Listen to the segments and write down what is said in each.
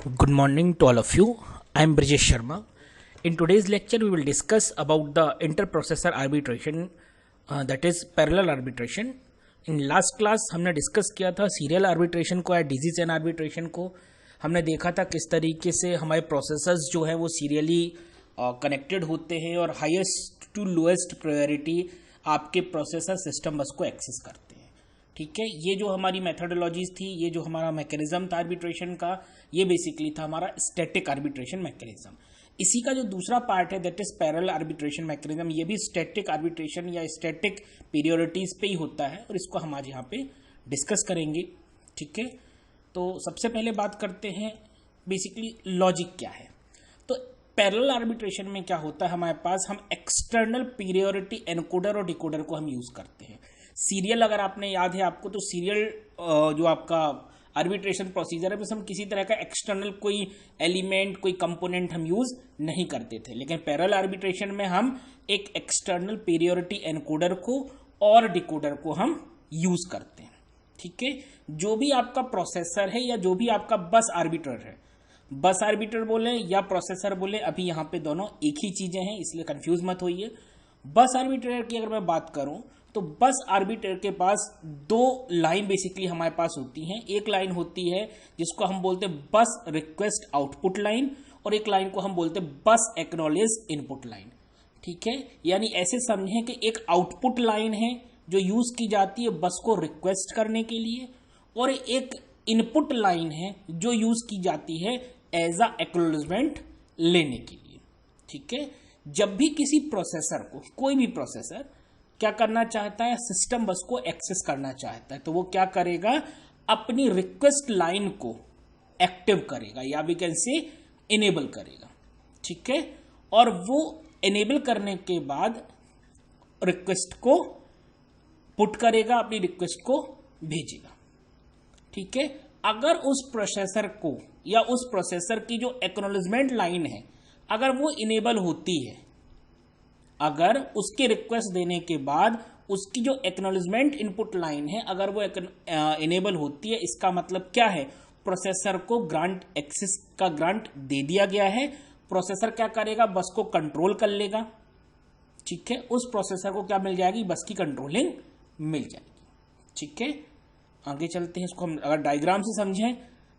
Good morning to all of you. I am Brijesh Sharma. In today's lecture, we will discuss about the interprocessor arbitration, that is parallel arbitration. In last class हमने discuss किया था serial arbitration को या डिजी chain arbitration को. हमने देखा था किस तरीके से हमारे प्रोसेसर्स जो है वो सीरियली कनेक्टेड होते हैं और हाईएस्ट टू लोएस्ट प्रायोरिटी आपके प्रोसेसर सिस्टम बस को एक्सेस करते हैं. ठीक है, ये जो हमारी मेथडोलॉजीज थी, ये जो हमारा मैकेनिज्म था आर्बिट्रेशन का, ये बेसिकली था हमारा स्टैटिक आर्बिट्रेशन मैकेनिज्म. इसी का जो दूसरा पार्ट है that is parallel arbitration mechanism, ये भी स्टैटिक आर्बिट्रेशन या स्टैटिक पीरियोडिटीज पे ही होता है और इसको हम आज यहाँ पे डिस्कस करेंगे. ठीक है, तो सबसे पहले बात करते हैं बेसिकली लॉजिक क्या है. तो पैरेलल आर्बिट्रेशन में क्या होता है, हमारे पास हम एक्सटर्नल पीरियोडिटी एनकोडर और डिकोडर को हम यूज करते हैं. सीरियल अगर आपने याद है आपको, तो सीरियल जो आपका आर्बिट्रेशन प्रोसीजर है बस हम किसी तरह का एक्सटर्नल कोई एलिमेंट कोई कंपोनेंट हम यूज नहीं करते थे. लेकिन पैरेलल आर्बिट्रेशन में हम एक एक्सटर्नल पीरियोडिटी एनकोडर को और डिकोडर को हम यूज करते हैं. ठीक है, जो भी आपका प्रोसेसर है या जो भी आपका बस आर्बिटर है, बस आर्बिटर बोले या प्रोसेसर बोले, अभी यहाँ पे दोनों एक ही चीजें हैं, इसलिए कंफ्यूज मत होइए. बस आर्बिटर की अगर मैं बात करूं तो बस आर्बिटर के पास दो लाइन बेसिकली हमारे पास होती हैं. एक लाइन होती है जिसको हम बोलते हैं बस रिक्वेस्ट आउटपुट लाइन और एक लाइन को हम बोलते हैं बस एक्नॉलेज इनपुट लाइन. ठीक है, यानी ऐसे समझें कि एक आउटपुट लाइन है जो यूज की जाती है बस को रिक्वेस्ट करने के लिए और एक इनपुट लाइन है जो यूज की जाती है एज अ एक्नॉलेजमेंट लेने के लिए. ठीक है, जब भी किसी प्रोसेसर को कोई भी प्रोसेसर क्या करना चाहता है, सिस्टम बस को एक्सेस करना चाहता है, तो वो क्या करेगा, अपनी रिक्वेस्ट लाइन को एक्टिव करेगा या वी कैन से इनेबल करेगा. ठीक है, और वो इनेबल करने के बाद रिक्वेस्ट को पुट करेगा, अपनी रिक्वेस्ट को भेजेगा. ठीक है, अगर उस प्रोसेसर को या उस प्रोसेसर की जो एक्नॉलेजमेंट लाइन है अगर वो इनेबल होती है, अगर उसके रिक्वेस्ट देने के बाद उसकी जो एक्नॉलेजमेंट इनपुट लाइन है अगर वो इनेबल होती है, इसका मतलब क्या है, प्रोसेसर को ग्रांट एक्सेस का ग्रांट दे दिया गया है. प्रोसेसर क्या करेगा, बस को कंट्रोल कर लेगा. ठीक है, उस प्रोसेसर को क्या मिल जाएगी, बस की कंट्रोलिंग मिल जाएगी. ठीक है, आगे चलते हैं. इसको हम अगर डायग्राम से समझें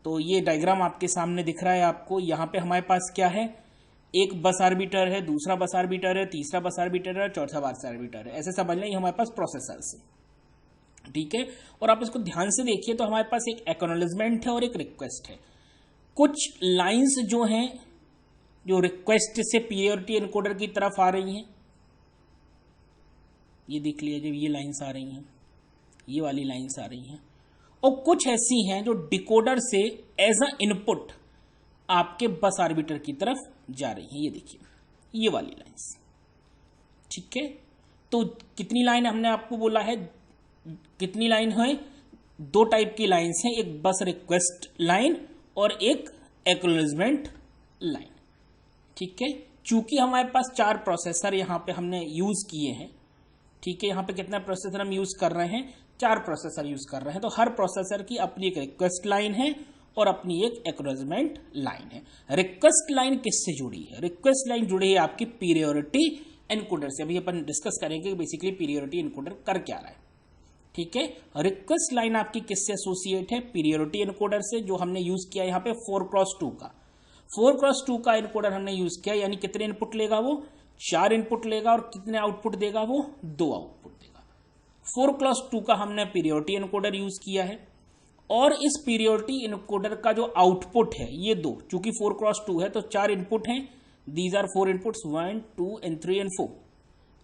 तो ये डायग्राम आपके सामने दिख रहा है आपको. यहां पे हमारे पास क्या है, एक बस आर्बिटर है, दूसरा बस आर्बिटर है, तीसरा बस आर्बिटर है, चौथा बस आर्बिटर है. ऐसे समझ लें हमारे पास प्रोसेसर है. ठीक है, और आप इसको ध्यान से देखिए तो हमारे पास एक एक्नॉलेजमेंट है और एक रिक्वेस्ट है. कुछ लाइंस जो हैं जो रिक्वेस्ट से पीरियोडिटी एनकोडर की तरफ आ रही हैं, ये देख लीजिए, जब ये लाइंस आ रही हैं, ये वाली लाइंस आ रही हैं, और कुछ ऐसी हैं जो डिकोडर से एज अ इनपुट आपके बस आर्बिटर की तरफ जा रही है. ये देखिए, ये वाली लाइंस. ठीक है, तो कितनी लाइन हमने आपको बोला है, कितनी लाइन है, दो टाइप की लाइंस हैं, एक बस रिक्वेस्ट लाइन और एक एक्नॉलेजमेंट लाइन. ठीक है, चूंकि हमारे पास चार प्रोसेसर यहां पे हमने यूज किए हैं. ठीक है, यहां पे कितना प्रोसेसर हम यूज कर रहे हैं, चार प्रोसेसर यूज कर रहे हैं, तो हर प्रोसेसर की अपनी एक रिक्वेस्ट लाइन है और अपनी एक एक्नॉलेजमेंट लाइन है. रिक्वेस्ट लाइन किससे जुड़ी है, रिक्वेस्ट लाइन जुड़ी है आपकी पीरियोडिटी एनकोडर से. अभी अपन डिस्कस करेंगे बेसिकली पीरियोडिटी एनकोडर कर क्या रहा है. ठीक है, रिक्वेस्ट लाइन आपकी किससे एसोसिएट है, पीरियोडिटी एनकोडर से, जो हमने यूज किया यहाँ पे 4x2 का 4x2 का एनकोडर हमने यूज किया. यानी कितने इनपुट लेगा वो, 4 इनपुट लेगा और कितने आउटपुट देगा वो, 2 आउटपुट देगा. 4x2 का हमने पीरियोडिटी एनकोडर यूज किया है और इस पीरियोडिटी इनकोडर का जो आउटपुट है ये दो, चूंकि 4x2 है तो 4 इनपुट हैं. These are 4 inputs, 1 2 and 3 and 4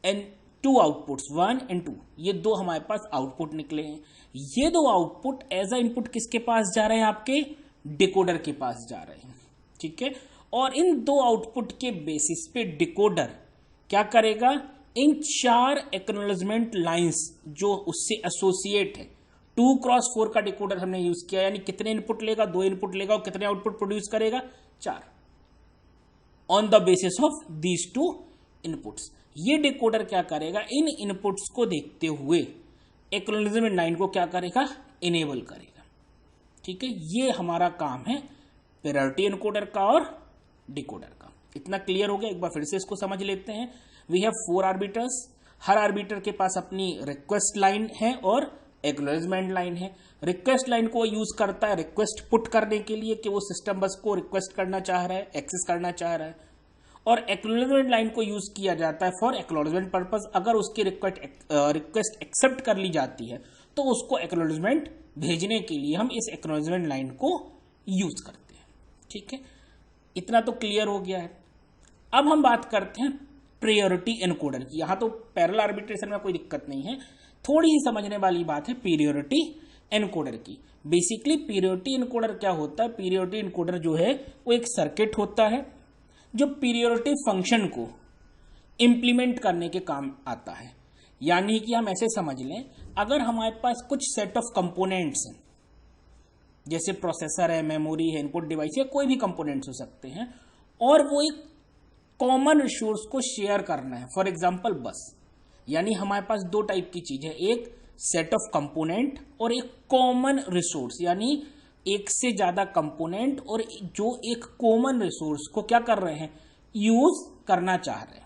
and 2 outputs 1 and 2. ये दो हमारे पास आउटपुट निकले हैं. ये दो आउटपुट एज अ इनपुट किसके पास जा रहे हैं, आपके डिकोडर के पास जा रहे हैं. ठीक है, और इन दो आउटपुट के बेसिस पे डिकोडर क्या करेगा, इन 4 एक्नॉलेजमेंट लाइंस जो उससे एसोसिएट है, 2x4 का डिकोडर हमने यूज किया, यानी कितने इनपुट लेगा, 2 इनपुट लेगा और कितने आउटपुट प्रोड्यूस करेगा, 4. On the basis of these 2 inputs ये डिकोडर क्या करेगा, इन इनपुट्स को देखते हुए एक्नॉलेजमेंट लाइन को क्या करेगा, इनेबल करेगा. ठीक है, ये हमारा काम है प्रायोरिटी एनकोडर का और डिकोडर का। इतना क्लियर हो गया? एक बार फिर से इसको समझ लेते हैं। वी हैव 4 आर्बिटर्स, हर आर्बिटर के पास अपनी रिक्वेस्ट लाइन है और एक्नॉलेजमेंट लाइन है। रिक्वेस्ट लाइन को यूज करता है रिक्वेस्ट पुट करने के लिए कि वो सिस्टम बस को रिक्वेस्ट करना चाह रहा है, एक्सेस करना चाह रहा है, और एक्नॉलेजमेंट लाइन को यूज किया जाता है फॉर एक्नॉलेजमेंट पर्पस। अगर उसकी रिक्वेस्ट एक्सेप्ट कर ली जाती है तो उसको एक्नॉलेजमेंट भेजने के लिए हम इस एक्नॉलेजमेंट लाइन को यूज करते हैं। ठीक है, इतना तो क्लियर हो गया है। अब हम बात करते हैं प्रायोरिटी एनकोडर की। यहां तो पैरेलल आर्बिट्रेशन में कोई दिक्कत नहीं है, थोड़ी ही समझने वाली बात है प्रायोरिटी एनकोडर की। बेसिकली प्रायोरिटी एनकोडर क्या होता है? प्रायोरिटी एनकोडर जो है वो एक सर्किट होता है जो प्रायोरिटी फंक्शन को इंप्लीमेंट करने के काम आता है। यानी कि हम ऐसे समझ लें, अगर हमारे पास कुछ सेट ऑफ कंपोनेंट्स हैं, जैसे प्रोसेसर है, मेमोरी है, इनपुट डिवाइस या कोई भी कंपोनेंट्स हो सकते हैं, और वो एक कॉमन रिसोर्स को शेयर करना है, फॉर एग्जांपल बस। यानी हमारे पास 2 टाइप की चीज है, एक सेट ऑफ कंपोनेंट और एक कॉमन रिसोर्स, यानी एक से ज्यादा कंपोनेंट और जो एक कॉमन रिसोर्स को क्या कर रहे हैं, यूज करना चाह रहे हैं।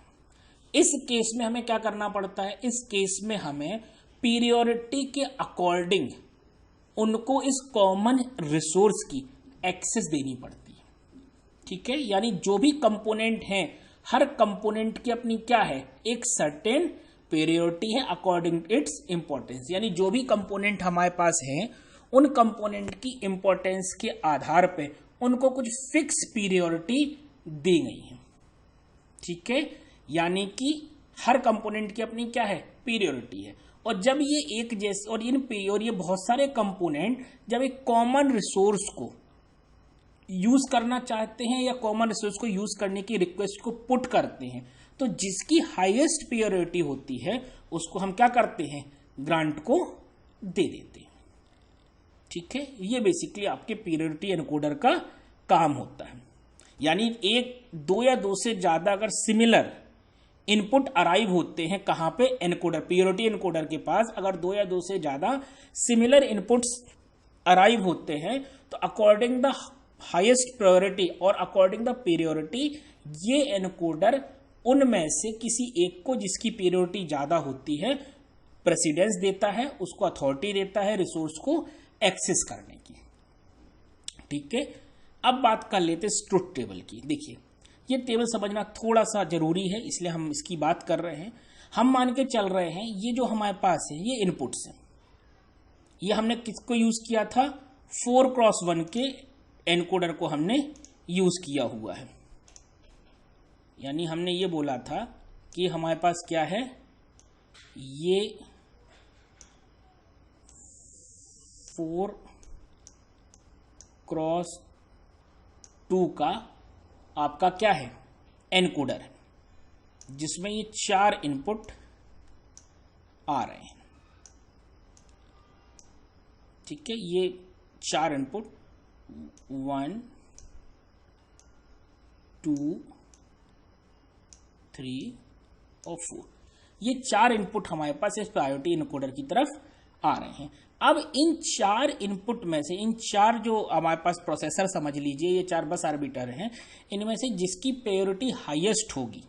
इस केस में हमें क्या करना पड़ता है? इस केस में हमें पीरियोडिटी के अकॉर्डिंग उनको इस कॉमन रिसोर्स की एक्सेस देनी पड़ती है। ठीक है, यानी जो भी कंपोनेंट हैं, हर कंपोनेंट की अपनी क्या है, एक सर्टेन पीरियोडिटी है अकॉर्डिंग इट्स इंपॉर्टेंस। यानी जो भी कंपोनेंट हमारे पास हैं, उन कंपोनेंट की इंपॉर्टेंस के आधार पे उनको कुछ फिक्स पीरियोडिटी दी गई है। ठीक है, यानी कि हर कंपोनेंट की अपनी क्या है, पीरियोडिटी है। और जब ये एक जैसे और ये बहुत सारे कंपोनेंट जब एक कॉमन रिसोर्स को यूज करना चाहते हैं या कॉमन रिसोर्स को यूज करने की रिक्वेस्ट को पुट करते हैं, तो जिसकी हाईएस्ट प्रायोरिटी होती है उसको हम क्या करते हैं, ग्रांट को दे देते हैं। ठीक है, ये बेसिकली आपके प्रायोरिटी एनकोडर का काम होता है। यानी एक, 2 या 2 से ज्यादा अगर सिमिलर इनपुट अराइव होते हैं, कहां पे, एनकोडर, प्रायोरिटी एनकोडर के पास अगर 2 या 2 से ज्यादा सिमिलर इनपुट्स अराइव होते हैं, तो अकॉर्डिंग द हाईएस्ट प्रायोरिटी और अकॉर्डिंग द प्रायोरिटी ये एनकोडर उनमें से किसी एक को, जिसकी प्रायोरिटी ज्यादा होती है, प्रेसिडेंस देता है, उसको अथॉरिटी देता है रिसोर्स को एक्सेस करने की। ठीक है, अब बात कर लेते हैं ट्रुथ टेबल की। देखिए, ये टेबल समझना थोड़ा सा जरूरी है, इसलिए हम इसकी बात कर रहे हैं। हम मान के चल रहे हैं ये जो हमारे पास है ये इनपुट्स हैं, ये हमने किसको यूज किया था, 4x1 के एनकोडर को हमने यूज किया हुआ है। यानी हमने ये बोला था कि हमारे पास क्या है, ये 4x2 का आपका क्या है, एनकोडर है, जिसमें ये 4 इनपुट आ रहे हैं। ठीक है, ये 4 इनपुट 1 2 3 और 4, ये 4 इनपुट हमारे पास इस प्रायोरिटी एनकोडर की तरफ आ रहे हैं। अब इन 4 इनपुट में से, इन 4 जो हमारे पास प्रोसेसर समझ लीजिए, ये 4 बस आर्बिटर हैं, इनमें से जिसकी प्रायोरिटी हाईएस्ट होगी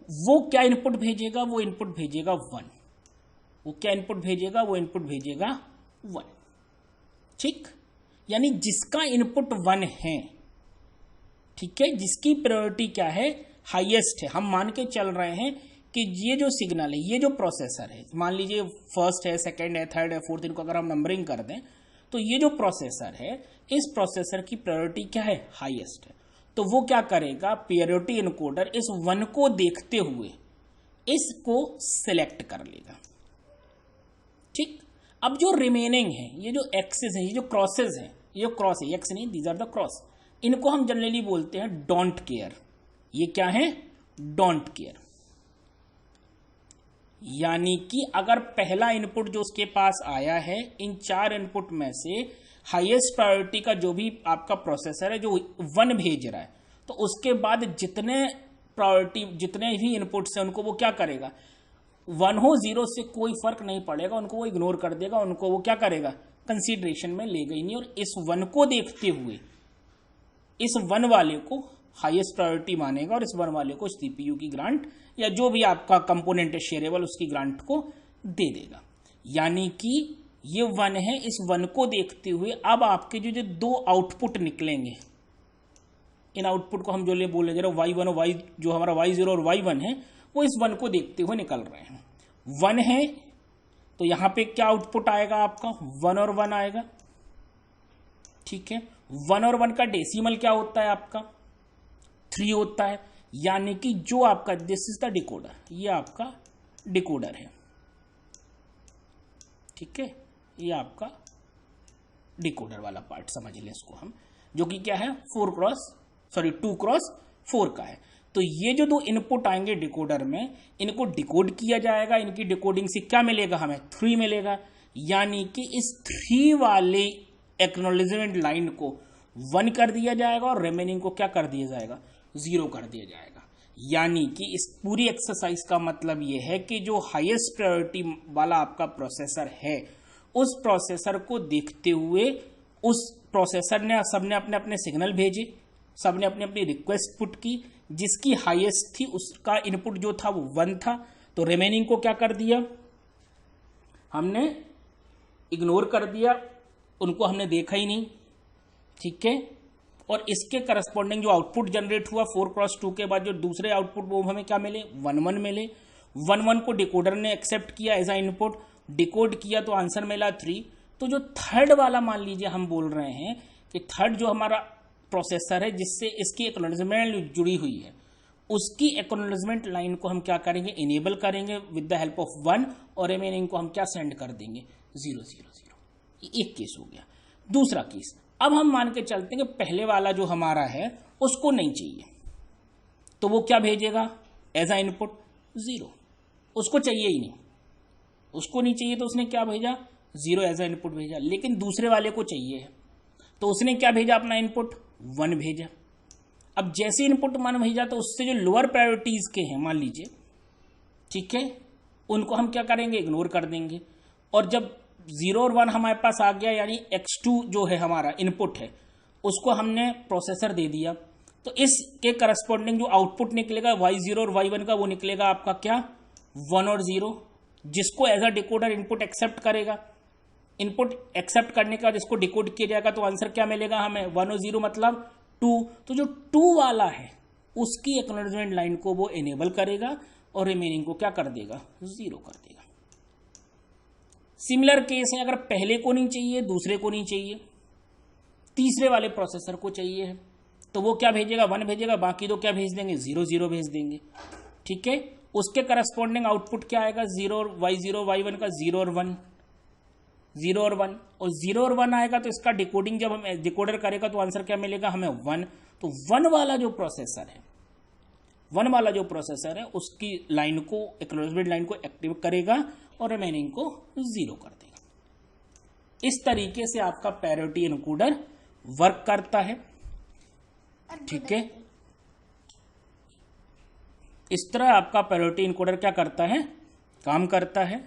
वो क्या इनपुट भेजेगा, वो इनपुट भेजेगा 1। वो क्या इनपुट भेजेगा, वो इनपुट भेजेगा 1। ठीक, यानी जिसका इनपुट 1 है, ठीक है, जिसकी प्रायोरिटी क्या है, हाईएस्ट है। हम मान के चल रहे हैं कि ये जो सिग्नल है, ये जो प्रोसेसर है, मान लीजिए फर्स्ट है, सेकंड है, थर्ड है, फोर्थ, इनको अगर हम नंबरिंग कर दें, तो ये जो प्रोसेसर है, इस प्रोसेसर की प्रायोरिटी क्या है, हाईएस्ट है। तो वो क्या करेगा, प्रायोरिटी एनकोडर इस 1 को देखते हुए इसको सिलेक्ट कर लेगा। ठीक, अब जो रिमेनिंग है, ये जो एक्सेस है, ये जो क्रॉसेस है, ये जो क्रॉस है, एक्स नहीं, दीज आर द क्रॉस, इनको हम जनरली बोलते हैं डोंट केयर। ये क्या है, डोंट केयर। यानी कि अगर पहला इनपुट जो उसके पास आया है, इन 4 इनपुट में से हाईएस्ट प्रायोरिटी का जो भी आपका प्रोसेसर है जो 1 भेज रहा है, तो उसके बाद जितने प्रायोरिटी, जितने भी इनपुट्स हैं, उनको वो क्या करेगा, 1 हो 0 से कोई फर्क नहीं पड़ेगा, उनको वो इग्नोर कर देगा, उनको वो क्या करेगा, कंसीडरेशन में लेगा ही नहीं। और इस 1 को देखते हुए इस 1 वाले को हाईएस्ट प्रायोरिटी मानेगा और इस 1 वाले को सीपीयू की ग्रांट या जो भी आपका कंपोनेंट है शेयरेबल उसकी ग्रांट को दे देगा। यानी कि ये 1 है, इस 1 को देखते हुए अब आपके जो 2 आउटपुट निकलेंगे, इन आउटपुट को हम जो ले बोले जरा y1 और y जो हमारा y0 और y1 है वो इस 1 को देखते हुए निकल रहे हैं। 1 है तो यहां पे क्या आउटपुट आएगा आपका 1 और 1 आएगा, ठीक है। 1 और 1 का डेसिमल क्या होता है आपका 3 होता है। यानी कि जो आपका दिस इज द डिकोडर, ये आपका डिकोडर है, ठीक है। ये आपका डिकोडर वाला पार्ट समझ लें इसको हम, जो कि क्या है 2x4 का है। तो ये जो 2 इनपुट आएंगे डिकोडर में, इनको डिकोड किया जाएगा। इनकी डिकोडिंग से क्या मिलेगा हमें 3 मिलेगा। यानी कि इस 3 वाले एक्नॉलेजमेंट लाइन को 1 कर दिया जाएगा और रिमेनिंग को क्या कर दिया जाएगा 0 कर दिया जाएगा। यानी कि इस पूरी एक्सरसाइज का मतलब ये है कि जो हाईएस्ट प्रायोरिटी वाला आपका प्रोसेसर है उस प्रोसेसर को देखते हुए उस प्रोसेसर ने सबने अपने अपने सिग्नल भेजे, सबने अपनी अपनी रिक्वेस्ट पुट की, जिसकी हाईएस्ट थी उसका इनपुट जो था वो 1 था। तो रिमेनिंग को क्या कर दिया हमने इग्नोर कर दिया, उनको हमने देखा ही नहीं, ठीक है। और इसके करस्पॉन्डिंग जो आउटपुट जनरेट हुआ 4x2 के बाद जो दूसरे आउटपुट वो हमें क्या मिले 1-1 मिले। 1-1 को डिकोडर ने एक्सेप्ट किया एज अ इनपुट, डिकोड किया तो आंसर मिला 3। तो जो थर्ड वाला मान लीजिए हम बोल रहे हैं कि थर्ड जो हमारा प्रोसेसर है जिससे इसकी एक्नॉलेजमेंट जुड़ी हुई है उसकी एक्नॉलेजमेंट लाइन को हम क्या करेंगे इनेबल करेंगे विद द हेल्प ऑफ 1 और रिमेनिंग को हम क्या सेंड कर देंगे 0 0 0। एक केस हो गया। दूसरा केस, अब हम मान के चलते हैं कि पहले वाला जो हमारा है उसको नहीं चाहिए तो वो क्या भेजेगा एज अ इनपुट 0, उसको चाहिए ही नहीं, उसको नहीं चाहिए तो उसने क्या भेजा 0 एज अ इनपुट भेजा। लेकिन दूसरे वाले को चाहिए है तो उसने क्या भेजा अपना इनपुट 1 भेजा। अब जैसे इनपुट 1 भेजा तो उससे जो लोअर प्रायोरिटीज के हैं मान लीजिए, ठीक है, उनको हम क्या करेंगे इग्नोर कर देंगे। और जब 0 और 1 हमारे पास आ गया यानी x2 जो है हमारा इनपुट है उसको हमने प्रोसेसर दे दिया तो इसके करस्पॉन्डिंग जो आउटपुट निकलेगा y0 और y1 का वो निकलेगा आपका क्या 1 और 0, जिसको as a decoder input accept करेगा। इनपुट एक्सेप्ट करने के बाद इसको डिकोड किया जाएगा तो आंसर क्या मिलेगा हमें 1 और 0 मतलब 2। तो जो 2 वाला है उसकी एक्नॉलेजमेंट लाइन को वो इनेबल करेगा और रिमेनिंग को क्या कर देगा 0 कर देगा। सिमिलर केस है, अगर पहले को नहीं चाहिए दूसरे को नहीं चाहिए तीसरे वाले प्रोसेसर को चाहिए है तो वो क्या भेजेगा 1 भेजेगा, बाकी दो क्या भेज देंगे 0 0 भेज देंगे, ठीक है। उसके करस्पॉन्डिंग आउटपुट क्या आएगा 0 और y0 y1 का 0 और 1 0 और 1 और 0 और 1 आएगा तो इसका डिकोडिंग जब हम डिकोडर करेगा तो आंसर क्या मिलेगा हमें 1। तो 1 वाला जो प्रोसेसर है उसकी लाइन को एक्नॉलेजमेंट लाइन को एक्टिव करेगा और रिमेनिंग को 0 कर देगा। इस तरीके से आपका पैरिटी एनकोडर वर्क करता है, ठीक है। इस तरह आपका पैरिटी एनकोडर क्या करता है काम करता है,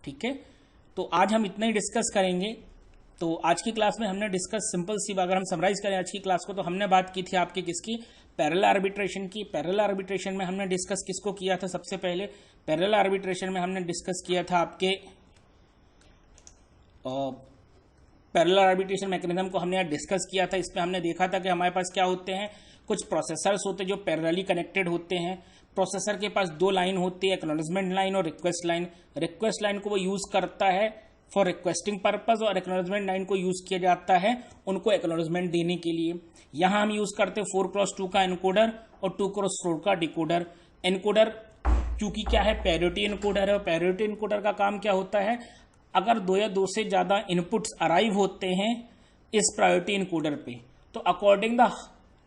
ठीक है। तो आज हम इतना ही डिस्कस करेंगे। तो आज की क्लास में हमने डिस्कस सिंपल सी, अगर हम समराइज करें आज की क्लास को तो हमने बात की थी आपकी किसकी पैरेलल आर्बिट्रेशन की। पैरेलल आर्बिट्रेशन में हमने डिस्कस किसको किया था सबसे पहले पैरेलल आर्बिट्रेशन में हमने डिस्कस किया था आपके पैरेलल आर्बिट्रेशन मैकेनिज्म को हमने डिस्कस किया था। इसमें हमने देखा था कि हमारे पास क्या होते हैं कुछ प्रोसेसर्स होते हैं जो पैरेलली कनेक्टेड होते हैं। प्रोसेसर के पास 2 लाइन होती है, एक्नॉलेजमेंट लाइन और रिक्वेस्ट लाइन। रिक्वेस्ट लाइन को वो यूज करता है फॉर रिक्वेस्टिंग पर्पज और एक्नॉलेजमेंट लाइन को यूज किया जाता है उनको एक्नॉलेजमेंट देने के लिए। यहां हम यूज करते हैं 4x2 का एनकोडर और 2x4 का डिकोडर। एनकोडर चूंकि क्या है पैरिटी एनकोडर है और पैरिटी एनकोडर का काम क्या होता है अगर 2 या 2 से ज्यादा इनपुट्स अराइव होते हैं इस प्रायोरिटी एनकोडर पे तो according the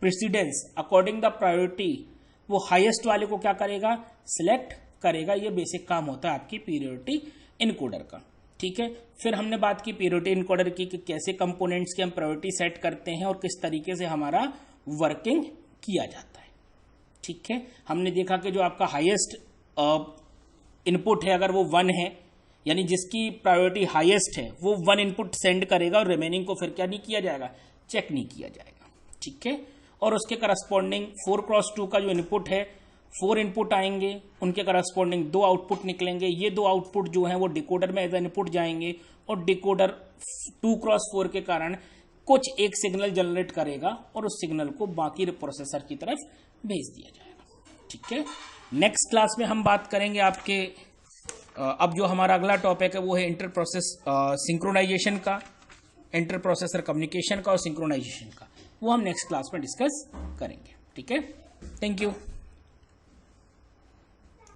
precedence according the priority वो हाईएस्ट वाले को क्या करेगा सिलेक्ट करेगा। ये बेसिक काम होता है आपकी प्रायोरिटी एनकोडर का, ठीक है। फिर हमने बात की प्रायोरिटी एनकोडर की कि कैसे कंपोनेंट्स की हम प्रायोरिटी सेट करते हैं और किस तरीके से हमारा वर्किंग किया जाता है, ठीक है। हमने देखा कि जो आपका हाईएस्ट इनपुट है अगर वो 1 है यानी जिसकी प्रायोरिटी हाईएस्ट है वो 1 इनपुट सेंड करेगा और रिमेनिंग को फिर क्या नहीं किया जाएगा चेक नहीं किया जाएगा, ठीक है। और उसके करस्पॉन्डिंग 4x2 का जो इनपुट है 4 इनपुट आएंगे, उनके करस्पॉन्डिंग 2 आउटपुट निकलेंगे। ये 2 आउटपुट जो हैं वो डिकोडर में एज इनपुट जाएंगे और डिकोडर 2x4 के कारण कुछ एक सिग्नल जनरेट करेगा और उस सिग्नल को बाकी प्रोसेसर की तरफ भेज दिया जाएगा। ठीक है, नेक्स्ट क्लास में हम बात करेंगे आपके अब जो हमारा अगला टॉपिक है वो है इंटर प्रोसेस सिंक्रोनाइजेशन का, इंटर प्रोसेसर कम्युनिकेशन का और सिंक्रोनाइजेशन का। वो हम नेक्स्ट क्लास में डिस्कस करेंगे। ठीक है, थैंक यू।